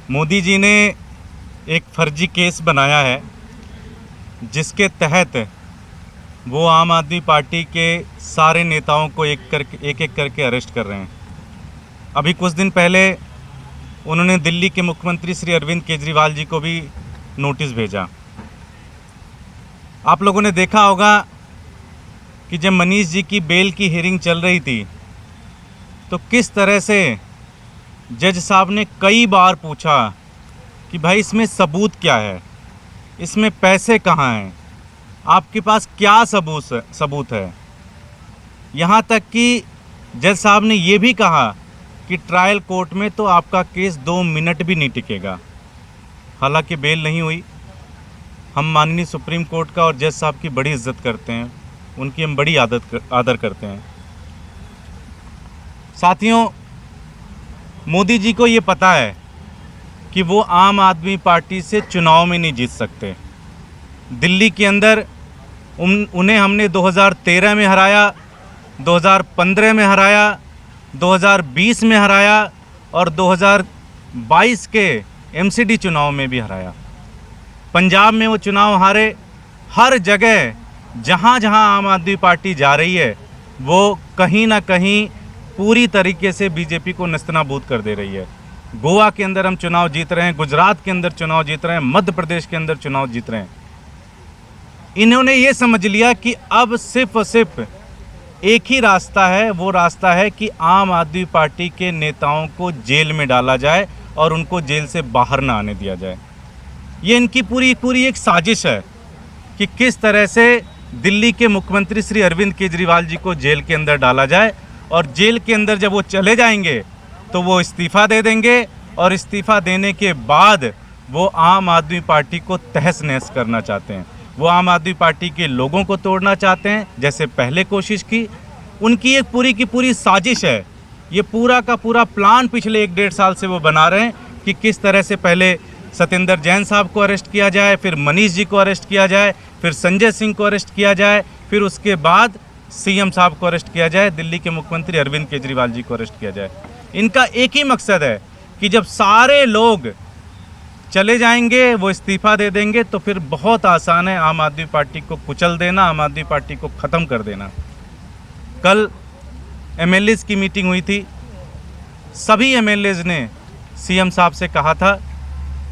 मोदी जी ने एक फर्जी केस बनाया है जिसके तहत वो आम आदमी पार्टी के सारे नेताओं को एक एक करके अरेस्ट कर रहे हैं। अभी कुछ दिन पहले उन्होंने दिल्ली के मुख्यमंत्री श्री अरविंद केजरीवाल जी को भी नोटिस भेजा। आप लोगों ने देखा होगा कि जब मनीष जी की बेल की हियरिंग चल रही थी तो किस तरह से जज साहब ने कई बार पूछा कि भाई इसमें सबूत क्या है, इसमें पैसे कहाँ हैं, आपके पास क्या सबूत है। यहाँ तक कि जज साहब ने ये भी कहा कि ट्रायल कोर्ट में तो आपका केस 2 मिनट भी नहीं टिकेगा। हालांकि बेल नहीं हुई। हम माननीय सुप्रीम कोर्ट का और जज साहब की बड़ी इज्जत करते हैं, उनकी हम बड़ी आदर करते हैं। साथियों, मोदी जी को ये पता है कि वो आम आदमी पार्टी से चुनाव में नहीं जीत सकते। दिल्ली के अंदर उन्हें हमने 2013 में हराया, 2015 में हराया, 2020 में हराया और 2022 के एमसीडी चुनाव में भी हराया। पंजाब में वो चुनाव हारे। हर जगह जहाँ जहाँ आम आदमी पार्टी जा रही है वो कहीं ना कहीं पूरी तरीके से बीजेपी को नस्तनाबूद कर दे रही है। गोवा के अंदर हम चुनाव जीत रहे हैं, गुजरात के अंदर चुनाव जीत रहे हैं, मध्य प्रदेश के अंदर चुनाव जीत रहे हैं। इन्होंने ये समझ लिया कि अब सिर्फ और सिर्फ एक ही रास्ता है, वो रास्ता है कि आम आदमी पार्टी के नेताओं को जेल में डाला जाए और उनको जेल से बाहर ना आने दिया जाए। ये इनकी पूरी एक साजिश है कि किस तरह से दिल्ली के मुख्यमंत्री श्री अरविंद केजरीवाल जी को जेल के अंदर डाला जाए और जेल के अंदर जब वो चले जाएंगे तो वो इस्तीफ़ा दे देंगे और इस्तीफ़ा देने के बाद वो आम आदमी पार्टी को तहस नहस करना चाहते हैं। वो आम आदमी पार्टी के लोगों को तोड़ना चाहते हैं, जैसे पहले कोशिश की। उनकी एक पूरी की पूरी साजिश है। ये पूरा का पूरा प्लान पिछले 1-1.5 साल से वो बना रहे हैं कि किस तरह से पहले सत्येंद्र जैन साहब को अरेस्ट किया जाए, फिर मनीष जी को अरेस्ट किया जाए, फिर संजय सिंह को अरेस्ट किया जाए, फिर उसके बाद सीएम साहब को अरेस्ट किया जाए, दिल्ली के मुख्यमंत्री अरविंद केजरीवाल जी को अरेस्ट किया जाए। इनका एक ही मकसद है कि जब सारे लोग चले जाएंगे, वो इस्तीफ़ा दे देंगे, तो फिर बहुत आसान है आम आदमी पार्टी को कुचल देना, आम आदमी पार्टी को ख़त्म कर देना। कल एमएलएज़ की मीटिंग हुई थी। सभी एमएलएज़ ने सीएम साहब से कहा था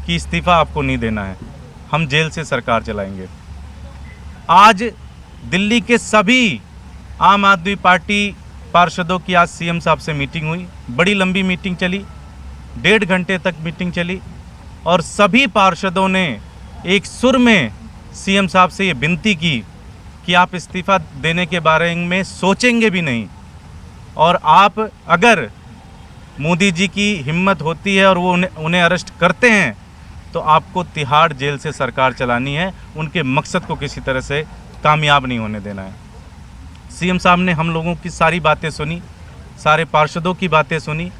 कि इस्तीफ़ा आपको नहीं देना है, हम जेल से सरकार चलाएंगे। आज दिल्ली के सभी आम आदमी पार्टी पार्षदों की आज सीएम साहब से मीटिंग हुई। बड़ी लंबी मीटिंग चली, 1.5 घंटे तक मीटिंग चली और सभी पार्षदों ने एक सुर में सीएम साहब से ये विनती की कि आप इस्तीफ़ा देने के बारे में सोचेंगे भी नहीं, और आप अगर मोदी जी की हिम्मत होती है और वो उन्हें अरेस्ट करते हैं तो आपको तिहाड़ जेल से सरकार चलानी है। उनके मकसद को किसी तरह से कामयाब नहीं होने देना है। सीएम साहब ने हम लोगों की सारी बातें सुनी, सारे पार्षदों की बातें सुनी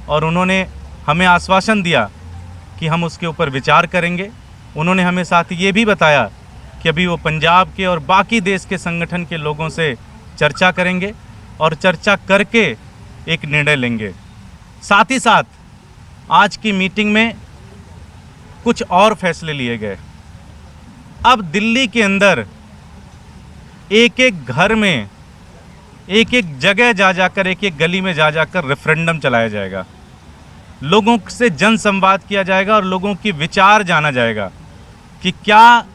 और उन्होंने हमें आश्वासन दिया कि हम उसके ऊपर विचार करेंगे। उन्होंने हमें साथ ये भी बताया कि अभी वो पंजाब के और बाकी देश के संगठन के लोगों से चर्चा करेंगे और चर्चा करके एक निर्णय लेंगे। साथ ही साथ आज की मीटिंग में कुछ और फैसले लिए गए। अब दिल्ली के अंदर एक एक घर में, एक एक जगह जा जाकर, एक एक गली में जा जाकर रेफरेंडम चलाया जाएगा। लोगों से जन संवाद किया जाएगा और लोगों की विचार जाना जाएगा कि क्या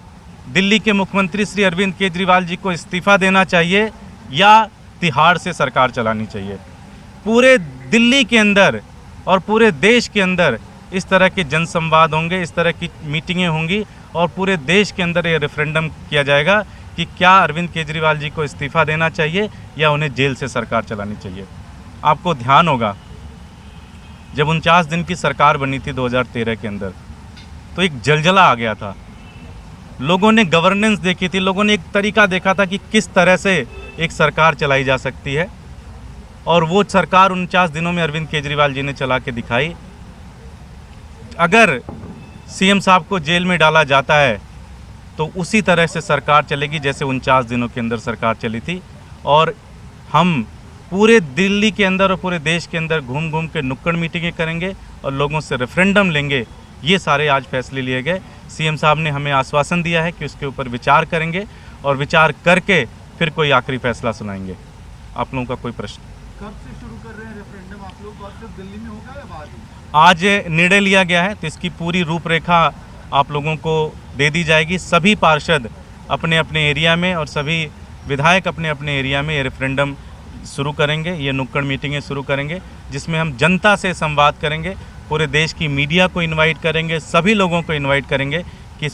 दिल्ली के मुख्यमंत्री श्री अरविंद केजरीवाल जी को इस्तीफ़ा देना चाहिए या तिहाड़ से सरकार चलानी चाहिए। पूरे दिल्ली के अंदर और पूरे देश के अंदर इस तरह के जनसंवाद होंगे, इस तरह की मीटिंगें होंगी और पूरे देश के अंदर ये रेफरेंडम किया जाएगा कि क्या अरविंद केजरीवाल जी को इस्तीफ़ा देना चाहिए या उन्हें जेल से सरकार चलानी चाहिए। आपको ध्यान होगा जब 49 दिन की सरकार बनी थी 2013 के अंदर, तो एक जलजला आ गया था। लोगों ने गवर्नेंस देखी थी, लोगों ने एक तरीका देखा था कि किस तरह से एक सरकार चलाई जा सकती है और वो सरकार 49 दिनों में अरविंद केजरीवाल जी ने चला के दिखाई। अगर सीएम साहब को जेल में डाला जाता है तो उसी तरह से सरकार चलेगी जैसे 49 दिनों के अंदर सरकार चली थी। और हम पूरे दिल्ली के अंदर और पूरे देश के अंदर घूम घूम के नुक्कड़ मीटिंगें करेंगे और लोगों से रेफरेंडम लेंगे ये सारे आज फैसले लिए गए। सीएम साहब ने हमें आश्वासन दिया है कि उसके ऊपर विचार करेंगे और विचार करके फिर कोई आखिरी फैसला सुनाएंगे। आप लोगों का कोई प्रश्न? कब से शुरू कर रहे हैं रेफरेंडम आप लोग, और सिर्फ दिल्ली में होगा या बाद में? आज निर्णय लिया गया है तो इसकी पूरी रूपरेखा आप लोगों को दे दी जाएगी। सभी पार्षद अपने अपने एरिया में और सभी विधायक अपने अपने एरिया में ये रेफरेंडम शुरू करेंगे, ये नुक्कड़ मीटिंगें शुरू करेंगे जिसमें हम जनता से संवाद करेंगे, पूरे देश की मीडिया को इनवाइट करेंगे, सभी लोगों को इनवाइट करेंगे कि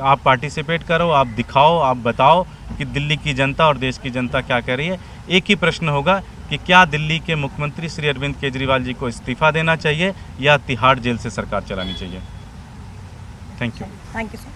आप पार्टिसिपेट करो, आप दिखाओ, आप बताओ कि दिल्ली की जनता और देश की जनता क्या कह रही है। एक ही प्रश्न होगा कि क्या दिल्ली के मुख्यमंत्री श्री अरविंद केजरीवाल जी को इस्तीफा देना चाहिए या तिहाड़ जेल से सरकार चलानी चाहिए। Thank you. Thank you sir.